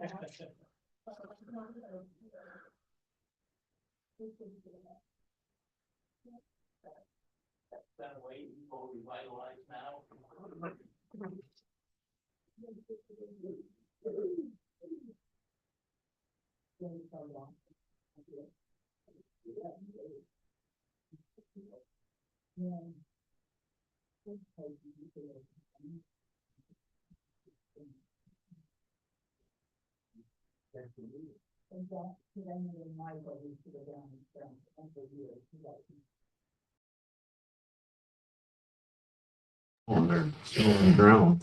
That way, people revitalized now. On there, still on the ground.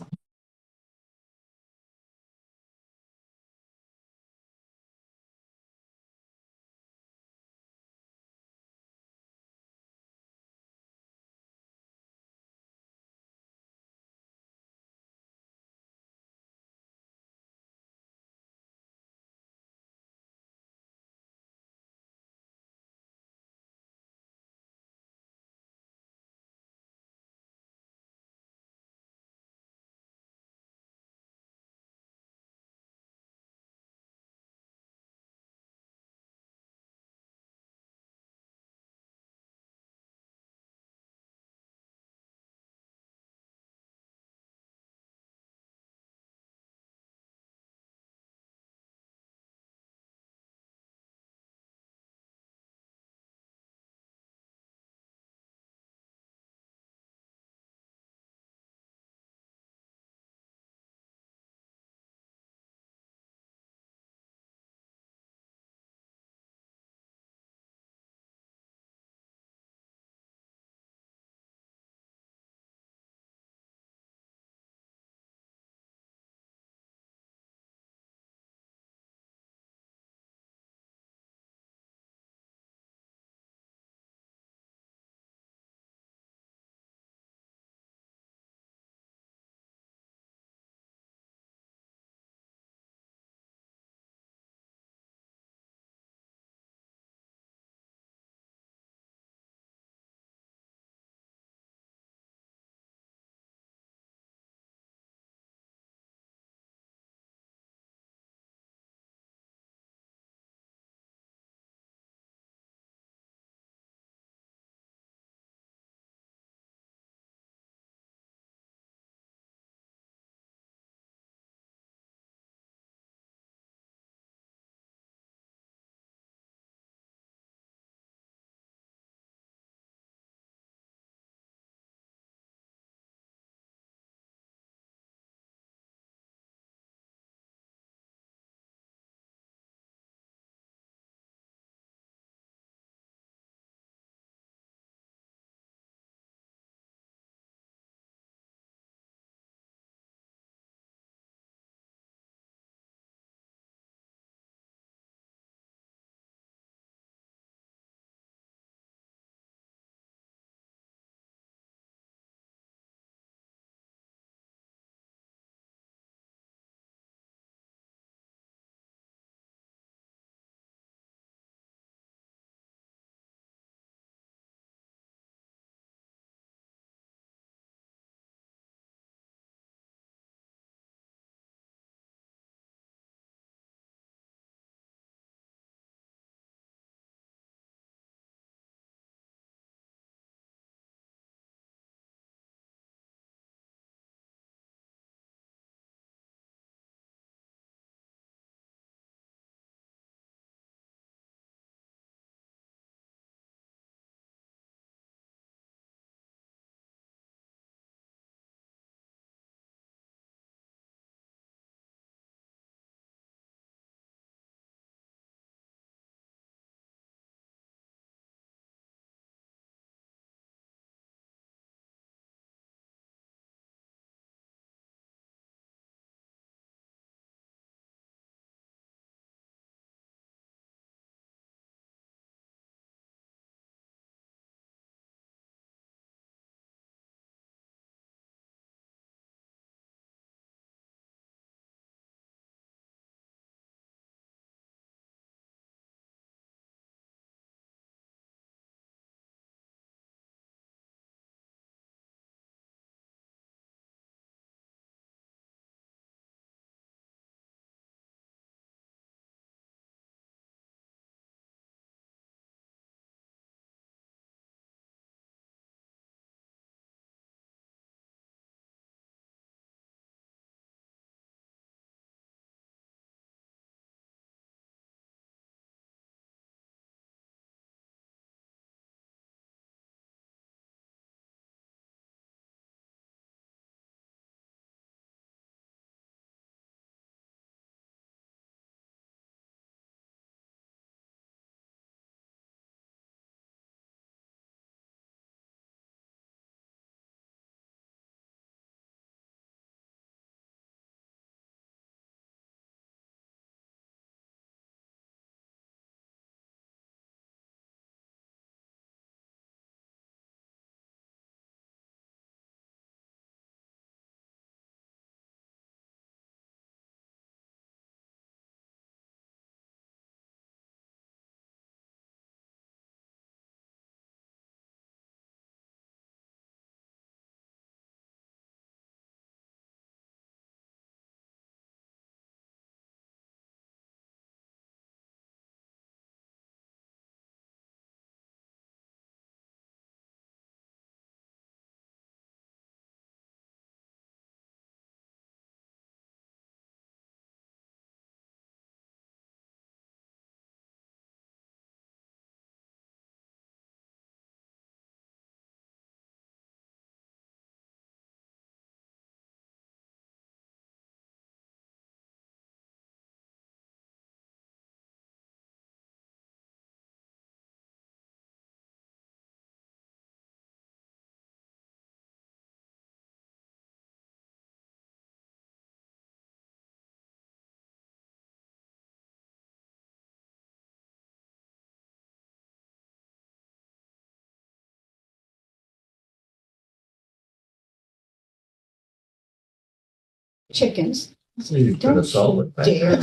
chickens. So you put a solid back. Dare. I'm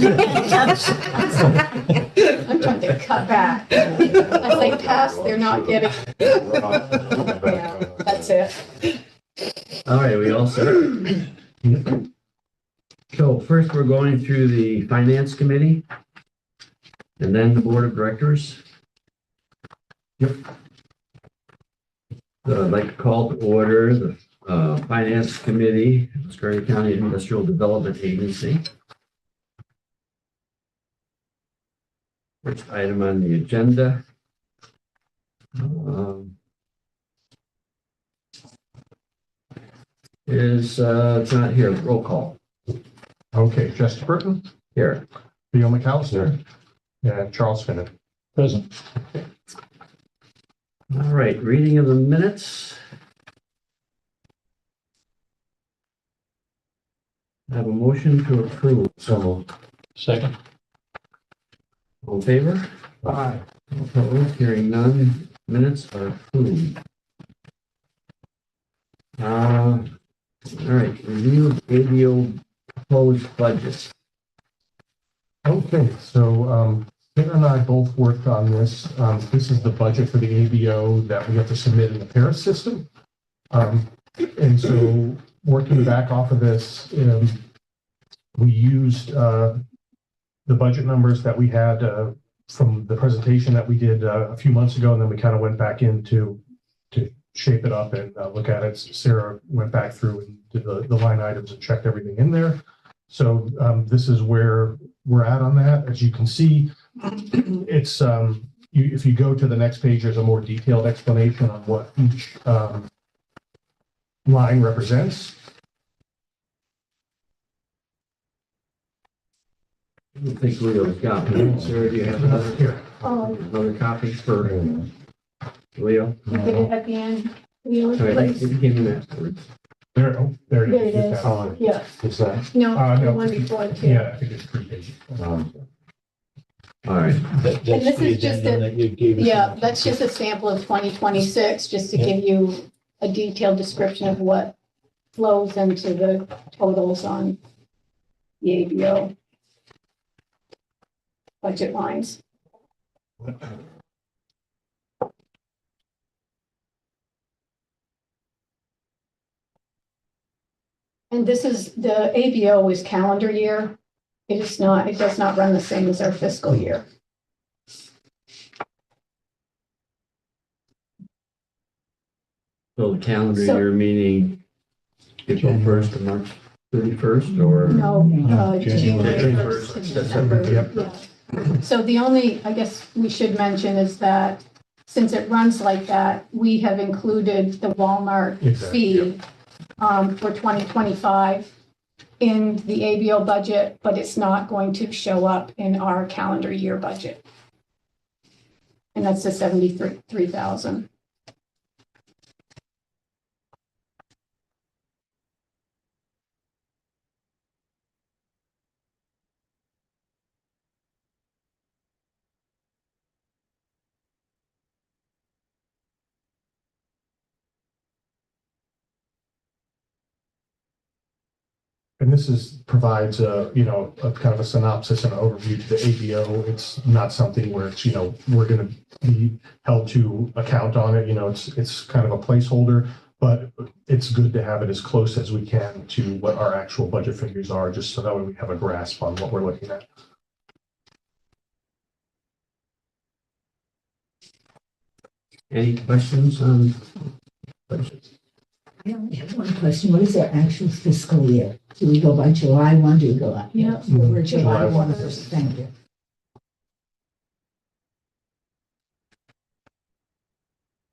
trying to cut back. As they pass, they're not getting, yeah, that's it. All right, we all set? So first, we're going through the Finance Committee and then the Board of Directors. Yep. So I'd like to call to order the Finance Committee, Scurry County Industrial Development Agency. First item on the agenda. Is it's not here. Roll call. Okay, Chester Burton, Here. Theo McAllister, and Charles Finney. Present. All right, reading of the minutes. I have a motion to approve. So Second. All in favor? Aye. Opposed? Hearing none. Minutes are approved. All right, review of ABO proposed budget. Okay, so Peter and I both worked on this. This is the budget for the ABO that we have to submit in the Paris system. And so working back off of this, we used the budget numbers that we had from the presentation that we did a few months ago, and then we kind of went back in to shape it up and look at it. Sarah went back through and did the line items and checked everything in there. So this is where we're at on that. As you can see, it's if you go to the next page, there's a more detailed explanation on what each line represents. I don't think Leo's got it. Sarah, do you have another, Here. another copy for Leo? You get it at the end. You All right, place. it came in afterwards. There, oh, there it is. There it is. Oh, Yeah, is that? no, No. the one before it too. Yeah, I think it's 3 pages. All right. That's this the is just addendum a- that you gave us. Yeah, that's just a sample of 2026, just to give you a detailed description of what flows into the totals on the ABO budget lines. And this is, the ABO is calendar year. It is not, it does not run the same as our fiscal year. So the calendar So- year meaning April 1st to March 31st or? No, January. January 1st to December. Yeah. So the only, I guess we should mention is that since it runs like that, we have included the Walmart Exactly, fee for 2025 in the ABO budget, but it's not going to show up in our calendar year budget. And that's the 73,000. And this provides a kind of a synopsis and overview to the ABO. It's not something where it's, we're going to be held to account on it. It's kind of a placeholder, but it's good to have it as close as we can to what our actual budget figures are, just so that way we have a grasp on what we're looking at. Any questions on budget? I only have one question. What is our actual fiscal year? Do we go by July 1? Do we go up? Yeah. We're July July 1 1. first. Thank you.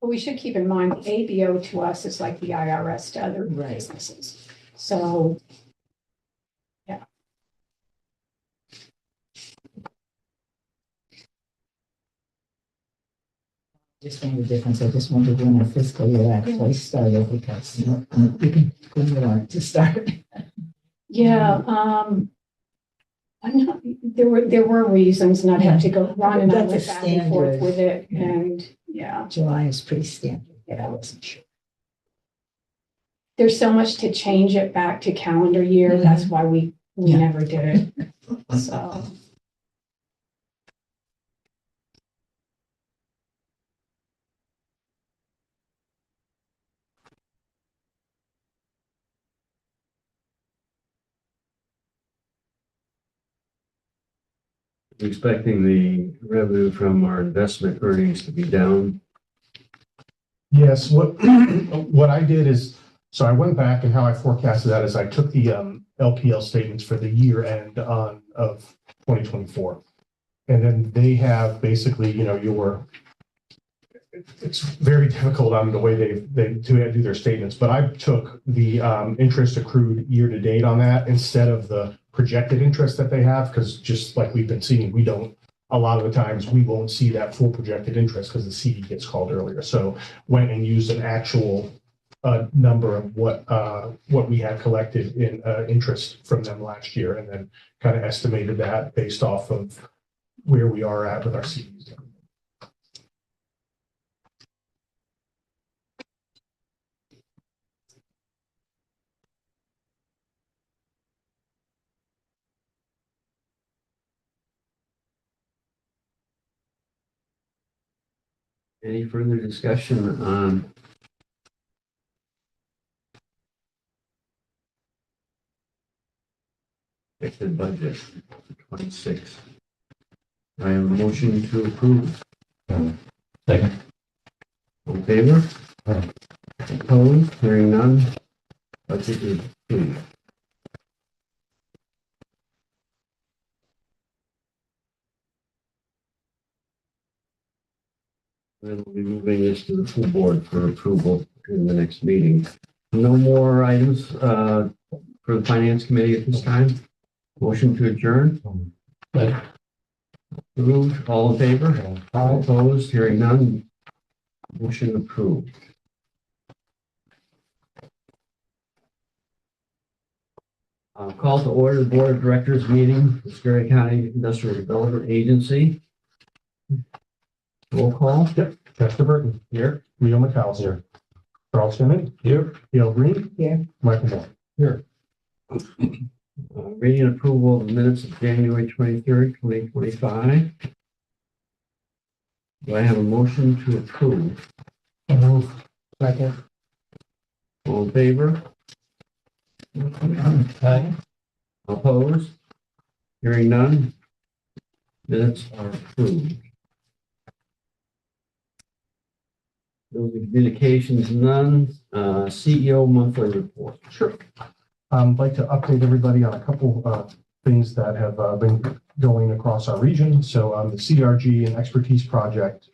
But we should keep in mind, ABO to us is like the IRS to other Right. businesses. So, yeah. Just made a difference. I just wondered when our fiscal year actually started because we can when we want it to start. Yeah, I'm not, there were reasons not have to go, Ron and I That's a went back and forth standard. with it, and, yeah. July is pretty standard, but I wasn't sure. there's so much to change it back to calendar year. That's why we Yeah. never did it. So, Expecting the revenue from our investment earnings to be down. Yes, what, what I did is, so I went back and how I forecasted that is I took the LPL statements for the year end of 2024. And then they have basically, it's very difficult on the way they do their statements, but I took the interest accrued year to date on that instead of the projected interest that they have, because just like we've been seeing, a lot of the times we won't see that full projected interest because the CD gets called earlier. So went and used an actual number of what we had collected in interest from them last year, and then kind of estimated that based off of where we are at with our CDs. Any further discussion on expected budget for 26? I have a motion to approve. Second. All in favor? Aye. Opposed? Hearing none. Budget is approved. Then we'll be moving this to the full board for approval in the next meeting. No more items for the finance committee at this time. Motion to adjourn. Second. Approved. All in favor? All opposed? Hearing none. Motion approved. Call to order the Board of Directors meeting, for SCIDA County Industrial Development Agency. Roll call. Chester Burton, Here. Leo McCall's here. Charles Simmons, Here. Gail Green, Here. Michael Moore. Here. Reading and approval of the minutes of January 23rd, 2025. Do I have a motion to approve? Second. All in favor? Aye. Opposed? Hearing none. Minutes are approved. Those are communications, none. CEO monthly report. Sure. I'd like to update everybody on a couple things that have been going across our region. So the CRG and Expertise Project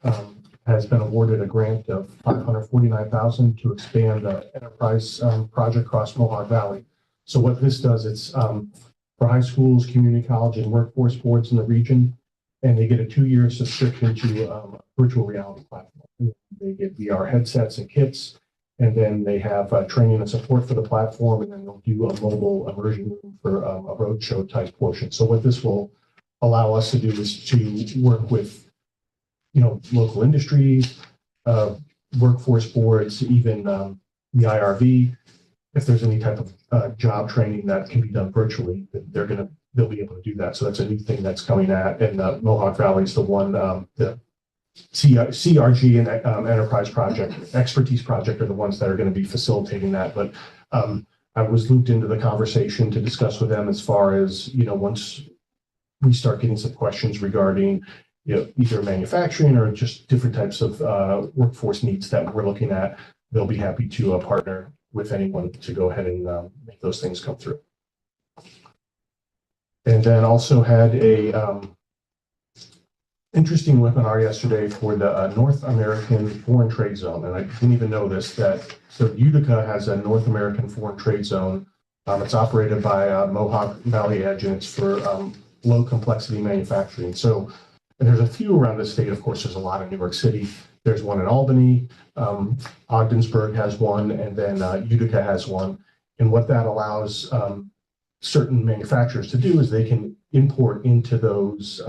has been awarded a grant of $549,000 to expand the enterprise project across Mohawk Valley. So what this does, it's for high schools, community college, and workforce boards in the region, and they get a 2-year subscription to a virtual reality platform. They get VR headsets and kits, and then they have training and support for the platform, and then they'll do a mobile immersion room for a roadshow type portion. So what this will allow us to do is to work with, local industries, workforce boards, even the IRV. If there's any type of job training that can be done virtually, they'll be able to do that. So that's a new thing that's coming at, and Mohawk Valley is the one, the CRG and Enterprise Project, Expertise Project are the ones that are going to be facilitating that. But I was looped into the conversation to discuss with them as far as, once we start getting some questions regarding, either manufacturing or just different types of workforce needs that we're looking at, they'll be happy to partner with anyone to go ahead and make those things come through. And then also had a interesting webinar yesterday for the North American Foreign Trade Zone. And I didn't even know this, so Utica has a North American Foreign Trade Zone. It's operated by Mohawk Valley Edge, and it's for low complexity manufacturing. So, and there's a few around the state. Of course, there's a lot in New York City. There's one in Albany, Ogdensburg has one, and then Utica has one. And what that allows certain manufacturers to do is they can import into those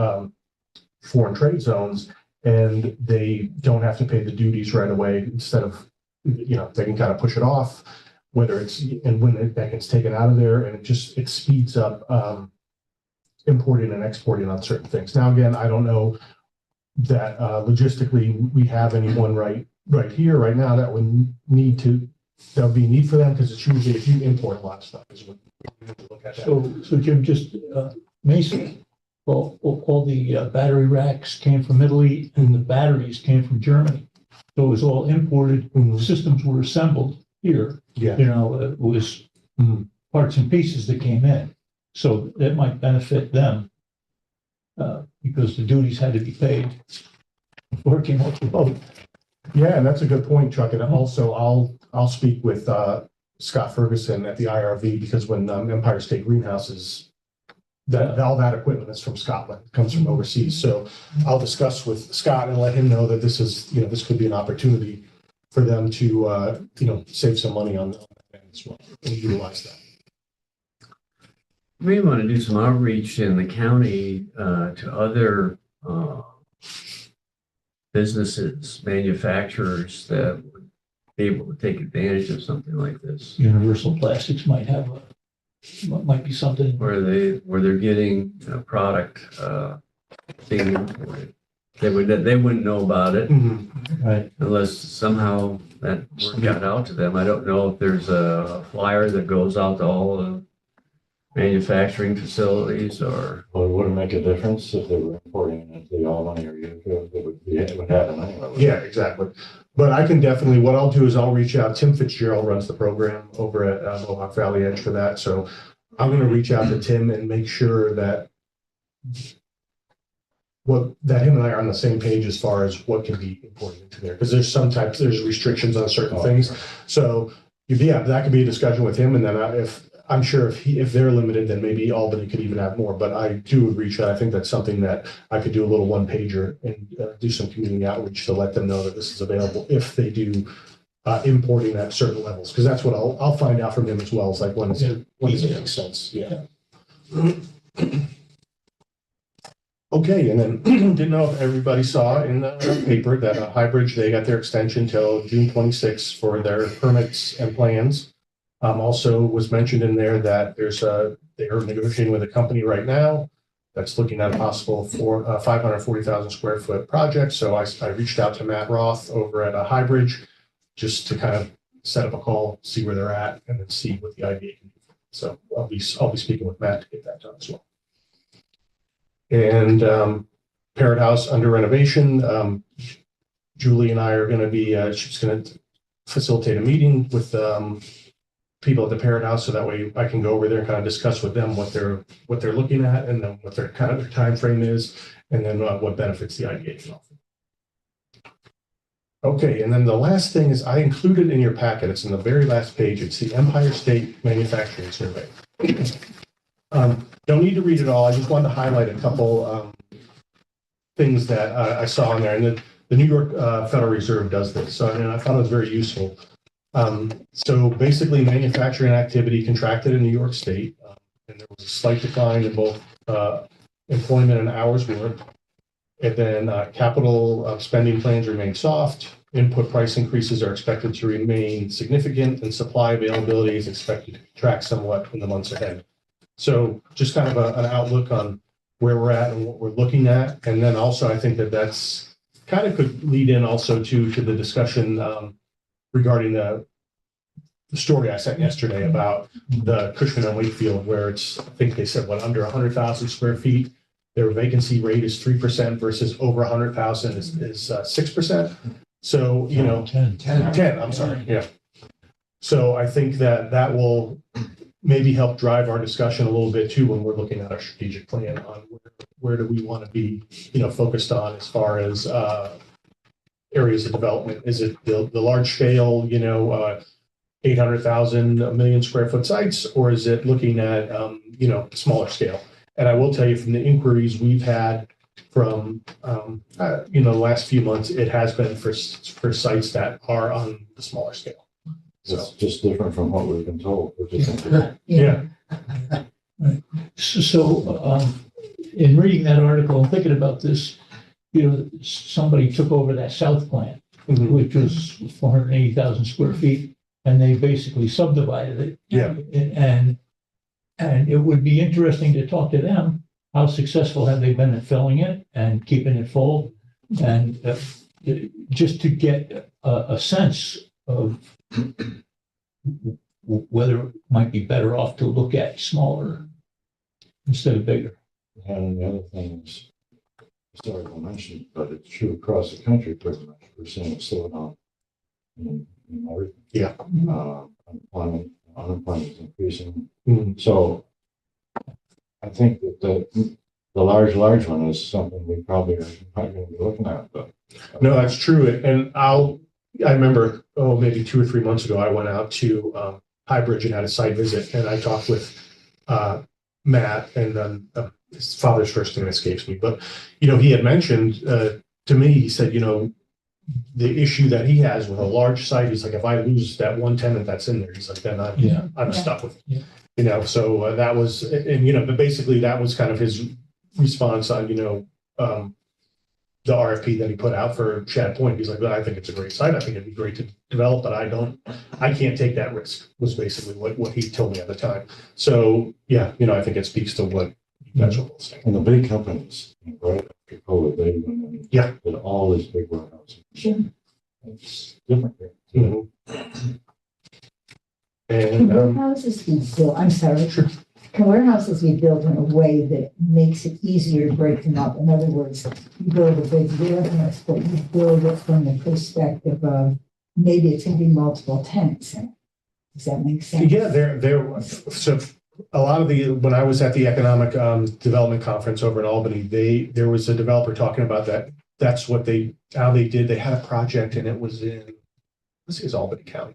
foreign trade zones, and they don't have to pay the duties right away. Instead of, they can kind of push it off. whether it's, and when that gets taken out of there, and it speeds up importing and exporting on certain things. Now, again, I don't know that logistically we have anyone right here, right now, that would there'll be a need for them, because it's usually if you import a lot of stuff is what we have to look at that. So Jim, just, Mason, well, all the battery racks came from Italy and the batteries came from Germany. So it was all imported. Mhm. Systems were assembled here. Yeah. You know, it was parts and pieces that came in. So that might benefit them because the duties had to be paid before it came off the boat. Yeah, and that's a good point, Chuck. And also, I'll speak with Scott Ferguson at the IRV, because when Empire State Greenhouses, all that equipment is from Scotland, comes from overseas. So I'll discuss with Scott and let him know that this is, this could be an opportunity for them to, save some money on that as well and utilize that. We want to do some outreach in the county to other businesses, manufacturers that would be able to take advantage of something like this, Universal Plastics might be something. where they're getting a product being imported. They wouldn't know about it Right. unless somehow that word got out to them. I don't know if there's a flyer that goes out to all the manufacturing facilities, or Well, it wouldn't make a difference if they were importing it to Albany or Utica. It would happen anyway. Yeah, exactly. But I can definitely, what I'll do is I'll reach out. Tim Fitzgerald runs the program over at Mohawk Valley Edge for that. So I'm going to reach out to Tim and make sure that him and I are on the same page as far as what can be imported into there. Because there's restrictions on certain things. So yeah, that could be a discussion with him. And then I'm sure if they're limited, then maybe Albany could even have more. But I do reach out. I think that's something that I could do a little one pager and do some community outreach to let them know that this is available if they do importing at certain levels. Because that's what I'll find out from him as well. Is like when does it make sense? Yeah. Okay, and then didn't know if everybody saw in the paper that Highbridge, they got their extension till June 26th for their permits and plans. Also was mentioned in there that they are negotiating with a company right now that's looking at a possible 540,000 square foot project. So I reached out to Matt Roth over at Highbridge just to kind of set up a call, see where they're at, and then see what the idea can be. So I'll be speaking with Matt to get that done as well. And Parrot House under renovation. Julie and I are going to be, she's going to facilitate a meeting with people at the Parrot House, so that way I can go over there and kind of discuss with them what they're looking at, and then what their kind of their time frame is, and then what benefits the IDA can offer. Okay, and then the last thing is I included in your packet. It's in the very last page. It's the Empire State Manufacturing Survey. Don't need to read it all. I just wanted to highlight a couple things that I saw in there, and the New York Federal Reserve does this, so and I thought it was very useful. So basically, manufacturing activity contracted in New York State, and there was a slight decline in both employment and hours worked. And then capital spending plans remain soft. Input price increases are expected to remain significant, and supply availability is expected to contract somewhat in the months ahead. So just kind of an outlook on where we're at and what we're looking at. And then also, I think that's kind of could lead in also to the discussion regarding the story I sent yesterday about the Cushman and Wakefield, where it's, I think they said, under 100,000 square feet, their vacancy rate is 3% versus over 100,000 is 6%. So, 10, I'm sorry. Yeah. So I think that will maybe help drive our discussion a little bit too, when we're looking at our strategic plan on where do we want to be, focused on as far as areas of development. Is it the large scale, 800,000, 1 million square foot sites, or is it looking at, smaller scale? And I will tell you from the inquiries we've had from, the last few months, it has been for sites that are on the smaller scale. So It's just different from what we've been told. yeah. So in reading that article and thinking about this, somebody took over that south plant, Mhm. which was 480,000 square feet, and they basically subdivided it. Yeah. And it would be interesting to talk to them. How successful have they been at filling it and keeping it full? And just to get a sense of whether it might be better off to look at smaller instead of bigger. And the other thing is, sorry to mention, but it's true across the country pretty much. We're seeing a slowdown in everything. Yeah. Unemployment is increasing. Mhm. So I think that the large one is something we probably are not going to be looking at, but. No, that's true. And I remember, maybe 2 or 3 months ago, I went out to Highbridge and had a site visit, and I talked with Matt, and then his father's first name escapes me, but, he had mentioned to me, he said, the issue that he has with a large site, he's like, if I lose that one tenant that's in there, he's like, then I'm stuck with it. Yeah. So that was, and, but basically that was kind of his response on, the RFP that he put out for Shad Point. He's like, I think it's a great site. I think it'd be great to develop, but I can't take that risk, was basically what he told me at the time. So, yeah, I think it speaks to what that's what we'll say. And the big companies, right after COVID, they went in and did all these big warehouses. Sure. It's different here. Mhm. Can And, warehouses be built, I'm sorry. Can warehouses be built in a way that makes it easier to break them up? In other words, you build a big warehouse, but you build it from the perspective of maybe it's going to be multiple tenants in it. Does that make sense? yeah, so a lot of when I was at the economic development conference over in Albany, there was a developer talking about that. That's how they did. They had a project and it was in, let's see, it's Albany County.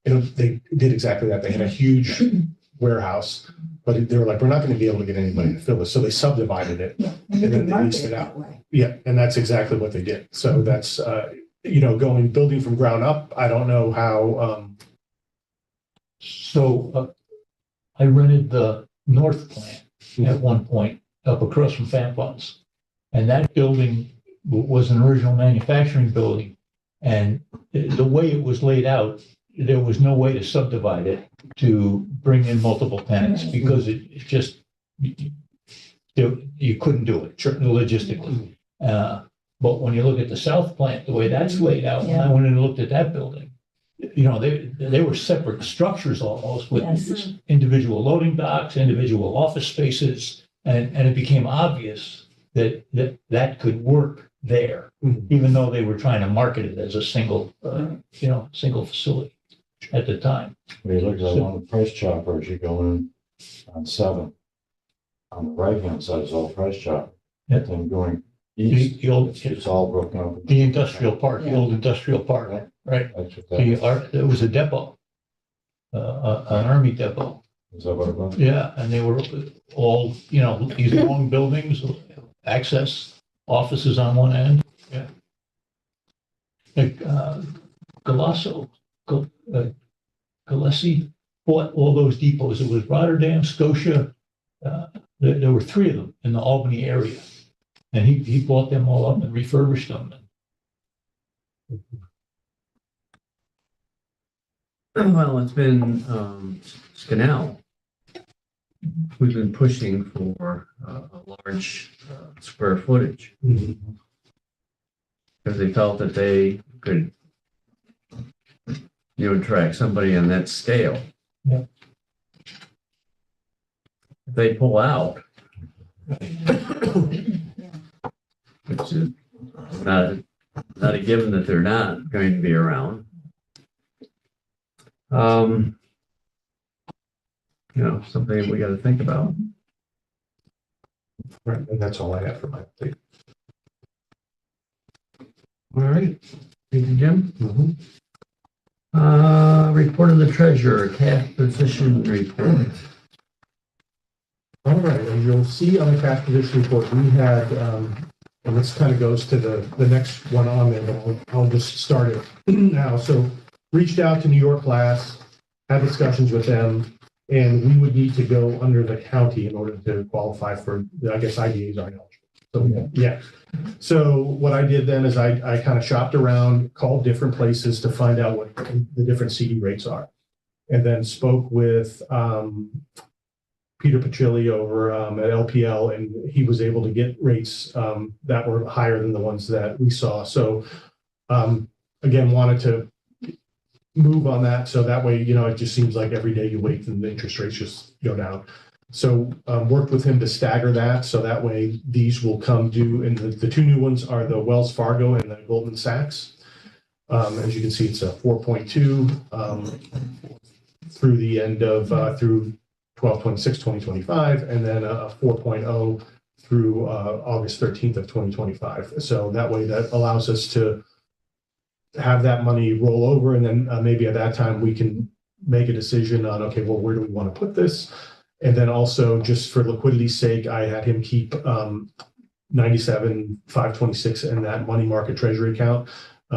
And they did exactly that. They had a huge warehouse, but they were like, we're not going to be able to get anybody to fill this. So they subdivided it. Yeah, And then they leased it out. Yeah, and that's exactly what they did. So that's, building from ground up. I don't know how, So I rented the North plant at one point up across from Fan Funds. And that building was an original manufacturing building. And the way it was laid out, there was no way to subdivide it to bring in multiple tenants because it just, you couldn't do it logistically. But when you look at the South plant, the way that's laid out, when I went in and looked at that building, they were separate structures almost with individual loading docks, individual office spaces, and it became obvious that could work there, even though they were trying to market it as a single facility at the time. We looked at one of the price choppers, you go in on 7. On the right-hand side is all price chopper. Yep. Then going east, it's all broken up. The industrial park, the old industrial park, right? That's what that It was a depot, an army depot. is. That what it was? Yeah, and they were all, these long buildings, access, offices on one end. Yeah. Like, Gillespie bought all those depots. It was Rotterdam, Scotia. There were 3 of them in the Albany area. And he bought them all up and refurbished them. Well, it's been Scanal. We've been pushing for a large square footage because they felt that they could, attract somebody on that scale. Yeah. If they pull out, which is not a given that they're not going to be around. Something we got to think about. right, and that's all I have for my update. All right, thank you, Jim. Mm-hmm. Report of the treasurer, cash position report. All right, and you'll see on the cash position report, we had, and this kind of goes to the next one on there, but I'll just start it now. So reached out to New York Glass, had discussions with them, and we would need to go under the county in order to qualify for, I guess, IDAs are eligible. So, yeah. So what I did then is I kind of shopped around, called different places to find out what the different CD rates are. and then spoke with Peter Pachilli over at LPL, and he was able to get rates that were higher than the ones that we saw. So again, wanted to move on that. So that way, it just seems like every day you wait and the interest rates just go down. So worked with him to stagger that. So that way these will come due. And the two new ones are the Wells Fargo and the Goldman Sachs. As you can see, it's a 4.2 through the end of, through 12/26/2025, and then a 4.0 through August 13th of 2025. So that way that allows us to have that money roll over, and then maybe at that time we can make a decision on, okay, well, where do we want to put this? And then also just for liquidity's sake, I had him keep 97,526 in that money market treasury account.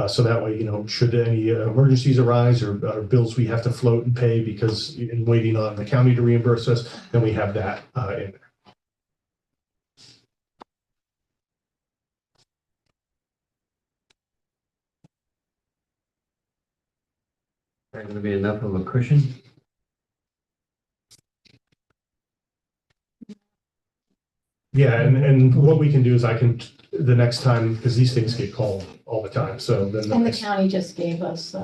So that way, should any emergencies arise or bills we have to float and pay because in waiting on the county to reimburse us, then we have that in there. Is that going to be enough of a cushion? Yeah, and what we can do is I can, the next time, because these things get called all the time, so then. And the county just gave us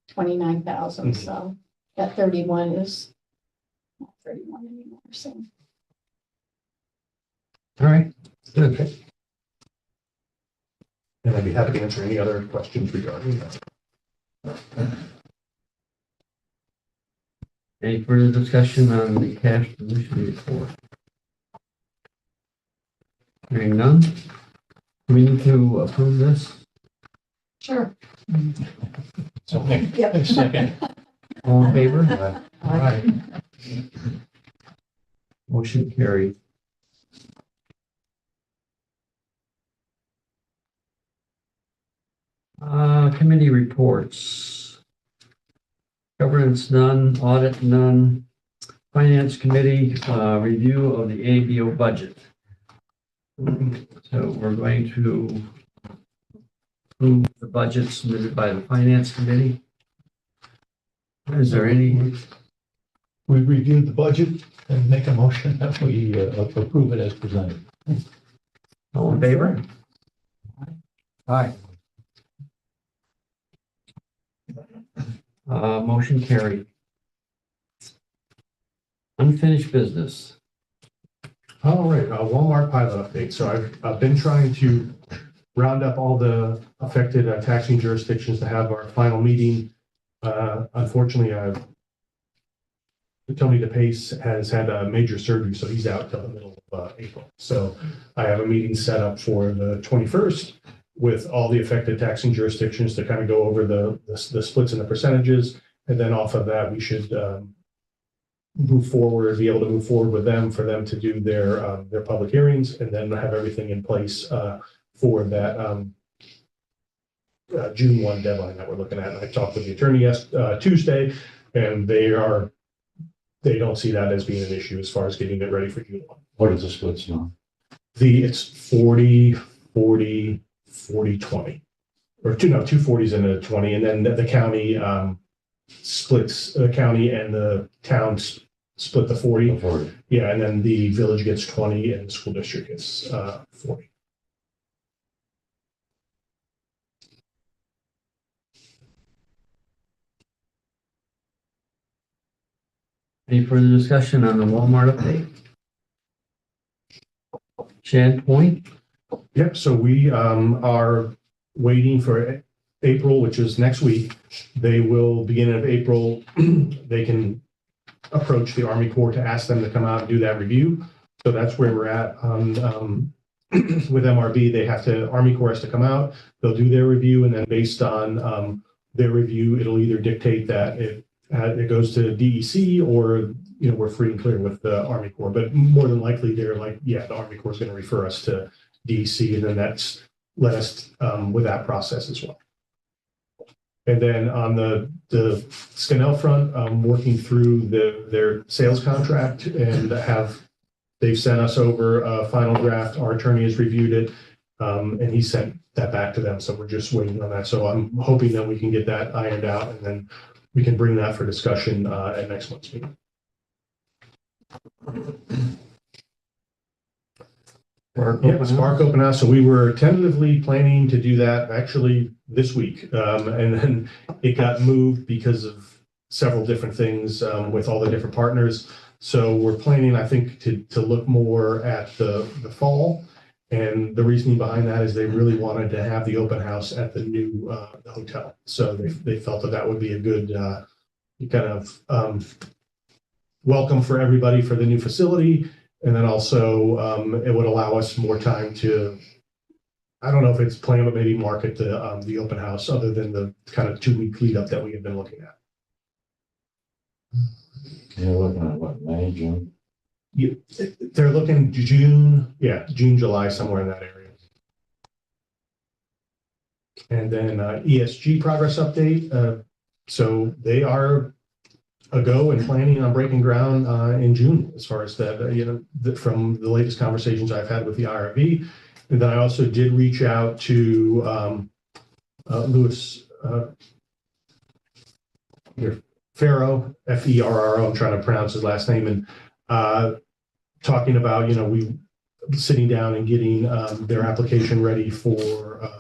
29,000, so that 31 is not 31 anymore, so. All right, good. Okay. And I'd be happy to answer any other questions regarding that. Any further discussion on the cash position report? Hearing none. We need to approve this. Sure. So, okay, Yep. second. All in favor? All right. Motion carried. Committee reports. Governance none, audit none. Finance committee, review of the ABO budget. So we're going to approve the budget submitted by the finance committee. Is there any? We reviewed the budget and make a motion that we approve it as presented. All in favor? Aye. Motion carried. Unfinished business. All right, Walmart pilot update. So I've been trying to round up all the affected taxing jurisdictions to have our final meeting. Unfortunately, Tony DePace has had a major surgery, so he's out till the middle of April. So I have a meeting set up for the 21st with all the affected taxing jurisdictions to kind of go over the splits and the percentages. And then off of that, we should move forward, be able to move forward with them for them to do their public hearings, and then have everything in place for that June 1 deadline that we're looking at. And I talked with the attorney Tuesday, and they don't see that as being an issue as far as getting it ready for June 1. What is the splits now? It's 40, 40, 40, 20. Or two 40s and a 20. And then the county splits, the county and the towns split the 40. 40. Yeah, and then the village gets 20 and the school district gets 40. Any further discussion on the Walmart update? Shad Point? Yep, so we are waiting for April, which is next week. They will, beginning of April, they can approach the Army Corps to ask them to come out and do that review. So that's where we're at on with MRB. They have to, Army Corps has to come out, they'll do their review, and then based on their review, it'll either dictate that it goes to DEC, or we're free and clear with the Army Corps. But more than likely, they're like, yeah, the Army Corps is going to refer us to DEC, and then that's let us with that process as well. And then on the Scannell front, working through their sales contract, and they've sent us over a final draft. Our attorney has reviewed it, and he sent that back to them. So we're just waiting on that. So I'm hoping that we can get that ironed out, and then we can bring that for discussion at next month's meeting. Yeah, Spark Open House. So we were tentatively planning to do that actually this week. And then it got moved because of several different things with all the different partners. So we're planning, I think, to look more at the fall. And the reasoning behind that is they really wanted to have the open house at the new hotel. So they felt that that would be a good kind of welcome for everybody for the new facility. And then also it would allow us more time to, I don't know if it's planned, but maybe market the open house other than the kind of 2-week lead up that we have been looking at. You're looking at what, May, June? They're looking June, July, somewhere in that area. And then ESG progress update. So they are a go and planning on breaking ground in June, as far as that, from the latest conversations I've had with the IRB. And then I also did reach out to Louis Ferro, Ferro. I'm trying to pronounce his last name, and talking about, we sitting down and getting their application ready for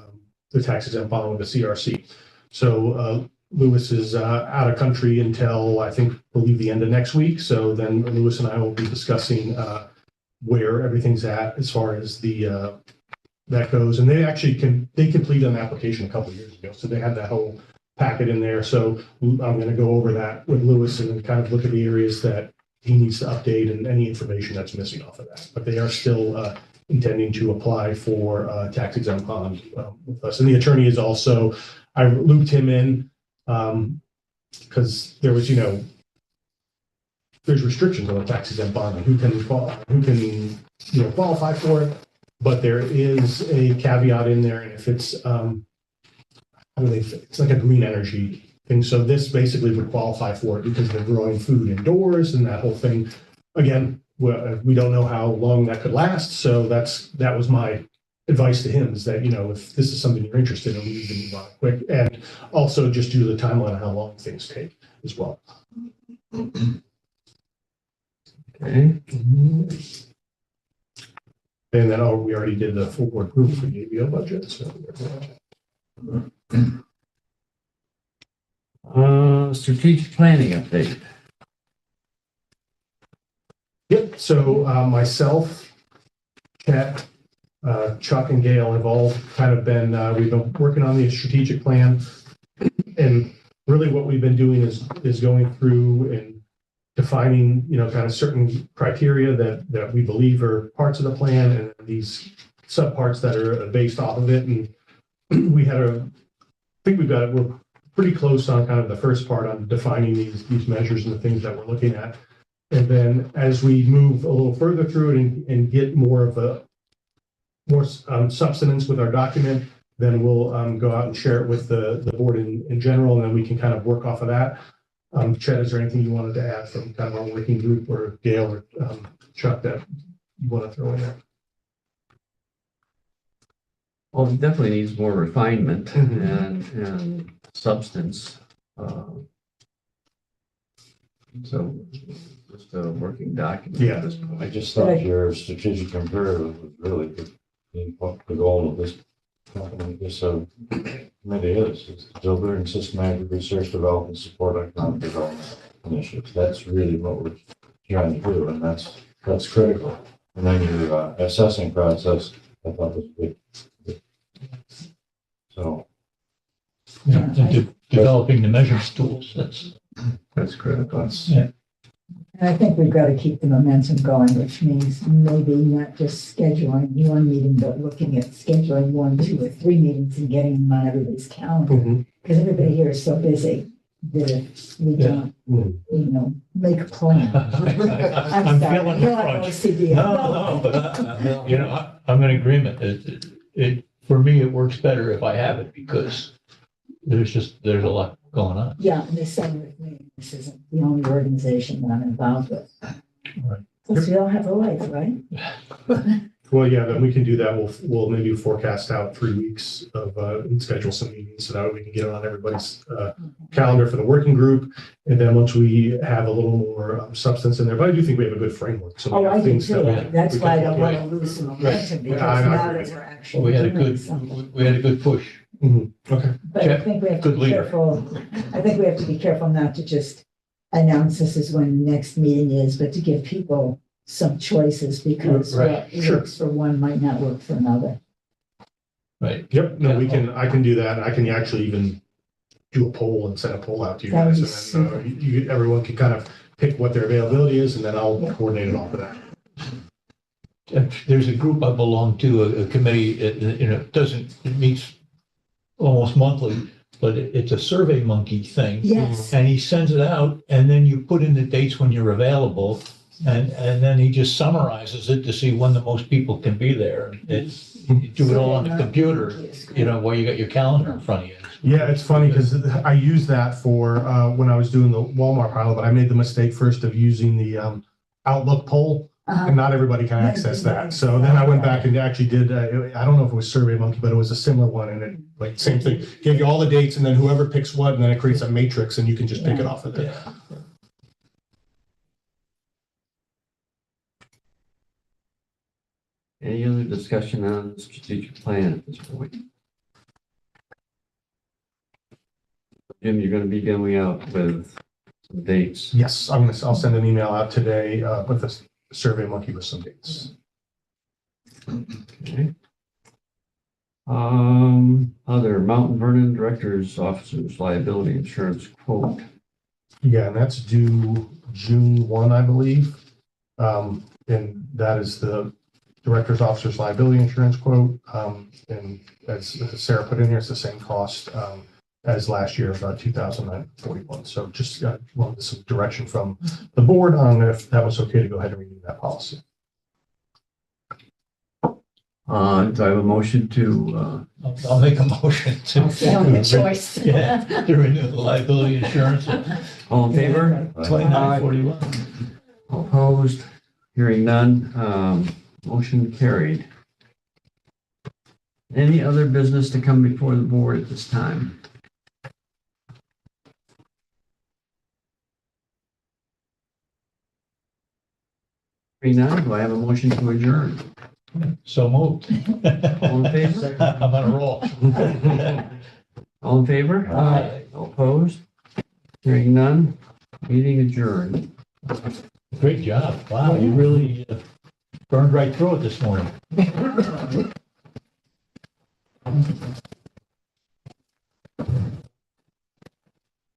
the tax exempt bond with the CRC. So Louis is out of country until I believe the end of next week. So then Louis and I will be discussing where everything's at as far as that goes. And they completed an application a couple of years ago. So they had that whole packet in there. So I'm going to go over that with Louis and kind of look at the areas that he needs to update and any information that's missing off of that. But they are still intending to apply for tax exempt bond with us. And the attorney is also, I looped him in because there was, there's restrictions on the tax exempt bond, who can qualify for it. But there is a caveat in there, and if it's it's like a green energy thing. So this basically would qualify for it because they're growing food indoors and that whole thing. Again, we don't know how long that could last. So that was my advice to him, is that, if this is something you're interested in, we need to move on quick. And also just due to the timeline of how long things take as well. Okay. And then, we already did the full board approval for the ABO budget. So. Strategic planning update. Yep. So myself, Chet, Chuck, and Gail have all kind of been, we've been working on the strategic plan. And really what we've been doing is going through and defining, kind of certain criteria that we believe are parts of the plan, and these subparts that are based off of it. And we're pretty close on kind of the first part on defining these measures and the things that we're looking at. And then as we move a little further through it and get more substance with our document, then we'll go out and share it with the board in general, and then we can kind of work off of that. Chet, is there anything you wanted to add from kind of our working group, or Gail or Chuck, that you want to throw in there? Well, it definitely needs more refinement and substance. So just a working document. Yeah. At this point. I just thought your strategic imperative was really what the goal of this company, this committee is delivering systematic research, development, support economic development initiatives. That's really what we're trying to do, and that's critical. And then your assessing process, I thought was good. So. And developing the measures tools, That's critical. yeah. And I think we've got to keep the momentum going, which means maybe not just scheduling one meeting, but looking at scheduling 1, 2, or 3 meetings and getting them on everybody's calendar. Because everybody here is so busy that if we don't, make a plan. I'm sorry, feeling you're the on crunch. OCD. No, but I'm in agreement. For me, it works better if I have it, because there's a lot going on. Yeah, and the same with me. This isn't the only organization that I'm involved with. Right. Plus, we all have a life, right? Well, yeah, then we can do that. We'll maybe forecast out 3 weeks of, and schedule some meetings so that we can get it on everybody's, calendar for the working group. And then once we have a little more substance in there, but I do think we have a good framework. So we Oh, have I do things too. that That's we why I can- don't want to lose some momentum because I now agree. that we're Well, actually we had a doing good, something. we had a good push. Mhm. Okay. But I think we have to Good be leader. careful. I think we have to be careful not to just announce this is when the next meeting is, but to give people some choices because Right, what sure. works for one might not work for another. Right. Yep. No, I can do that. I can actually even do a poll and send a poll out to you That would guys. be And then everyone can kind of pick what their availability is and then I'll coordinate it off of that. There's a group I belong to, a committee, it meets almost monthly, but it's a Survey Monkey thing. Yes. And he sends it out and then you put in the dates when you're available. And then he just summarizes it to see when the most people can be there. You do it all on the computer, while you got your calendar in front of you. Yeah, it's funny because I used that for when I was doing the Walmart pilot, but I made the mistake first of using the Outlook poll, and not everybody can access that. So then I went back and actually did, I don't know if it was SurveyMonkey, but it was a similar one, and it, like, same thing, gave you all the dates, and then whoever picks what, and then it creates a matrix, and you can just pick it off of there. Yeah. Any other discussion on the strategic plan at this point? Jim, you're gonna be going out with some dates. Yes, I'll send an email out today with the SurveyMonkey with some dates. Okay. Other Mountain Vernon Directors Officers Liability Insurance quote. Yeah, and that's due June 1, I believe. And that is the Director's Officer's Liability Insurance quote. And as Sarah put in here, it's the same cost as last year, about $2,941. So just wanted some direction from the board on if that was okay to go ahead and renew that policy. Do I have a motion to, I'll make a motion to. You don't have a choice. Yeah, to renew the liability insurance. all in favor? 2941. Opposed? Hearing none. Motion carried. Any other business to come before the board at this time? Hearing none, do I have a motion to adjourn? So moved. All in favor? I'm on a roll. All in favor? Aye. Opposed? Hearing none, meeting adjourned. Great job. Wow, you really burned right through it this morning.